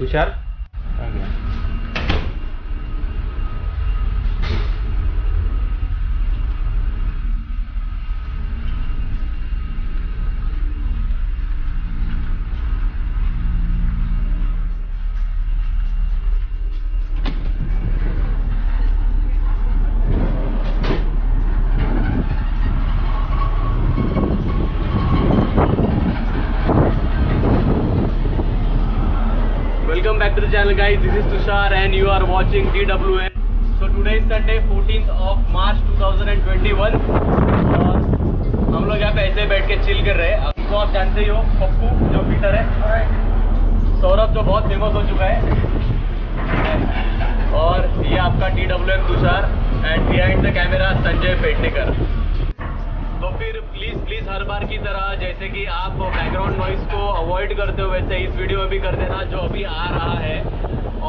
Tushar Welcome back to the channel guys, this is Tushar and you are watching DWN. So today is Sunday 14th of March 2021 और हम लोग यहाँ पे ऐसे बैठ के चिल कर रहे हैं। तो आप जानते ही हो पप्पू जो पीटर है, सौरभ जो बहुत फेमस हो चुका है, और ये आपका DWN Tushar and behind the camera Sanjay Pednekar. तो फिर प्लीज़ हर बार की तरह जैसे कि आप बैकग्राउंड नॉइस को अवॉइड करते हो वैसे इस वीडियो में भी कर देना जो अभी आ रहा है।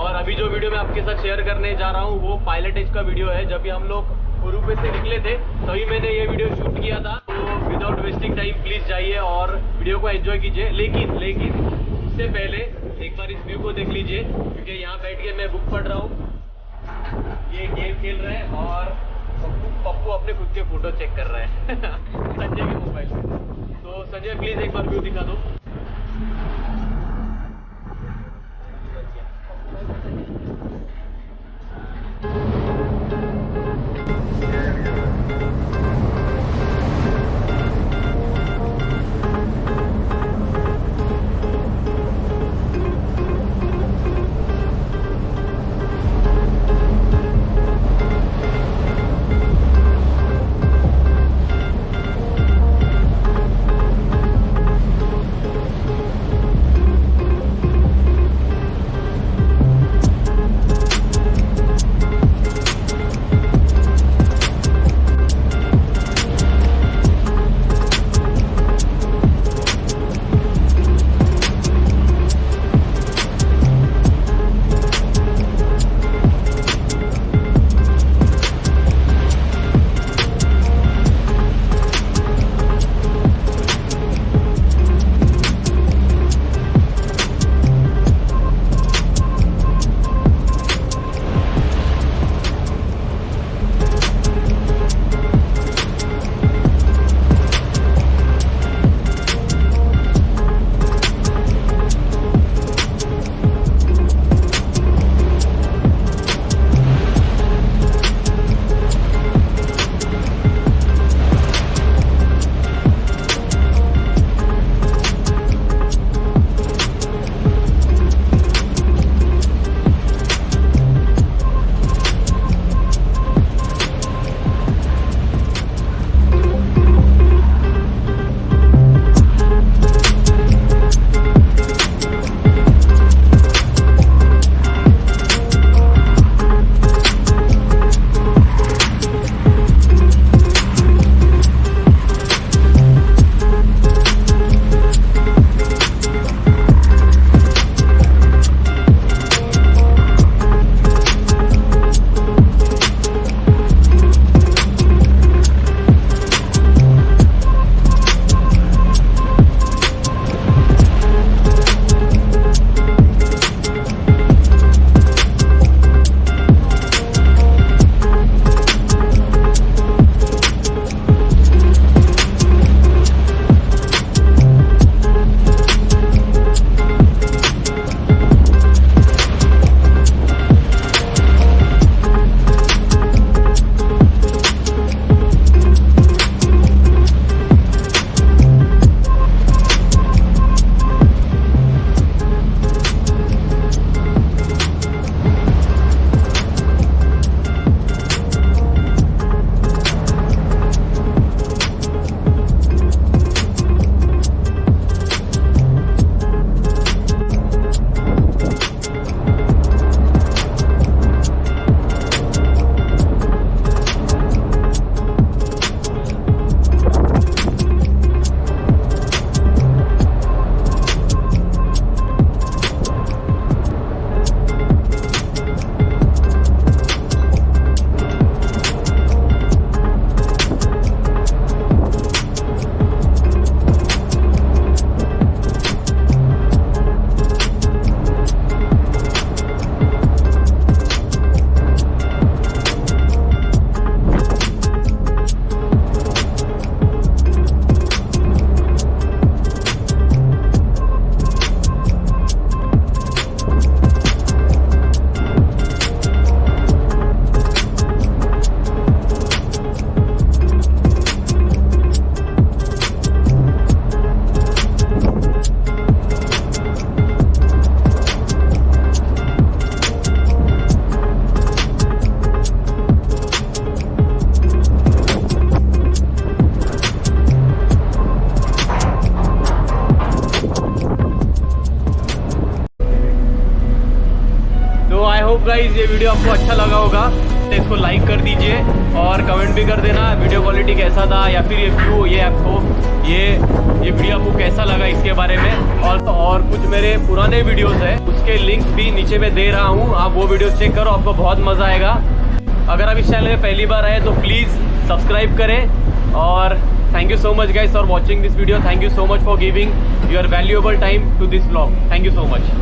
और अभी जो वीडियो मैं आपके साथ शेयर करने जा रहा हूँ वो पायलटेज का वीडियो है। जब भी हम लोग उरुपे से निकले थे तभी मैंने ये वीडियो शूट किया था। तो विदाउट वेस्टिंग टाइम प्लीज़ जाइए और वीडियो को एंजॉय कीजिए। लेकिन उससे पहले एक बार इस व्यू को देख लीजिए, क्योंकि यहाँ बैठ के मैं बुक पढ़ रहा हूँ, ये गेम खेल रहे हैं और पप्पू अपने खुद के फोटो चेक कर रहे हैं संजय के मोबाइल में। तो संजय प्लीज एक बार व्यू दिखा दो। गाइस ये वीडियो आपको अच्छा लगा होगा तो इसको लाइक कर दीजिए और कमेंट भी कर देना वीडियो क्वालिटी कैसा था, या फिर ये व्यू ये आपको ये वीडियो आपको कैसा लगा इसके बारे में। और कुछ मेरे पुराने वीडियोस है उसके लिंक भी नीचे में दे रहा हूँ, आप वो वीडियो चेक करो, आपको बहुत मज़ा आएगा। अगर आप इस चैनल में पहली बार आए तो प्लीज़ सब्सक्राइब करें। और thank you so much guys for watching this video. Thank you so much for giving your valuable time to this vlog. Thank you so much.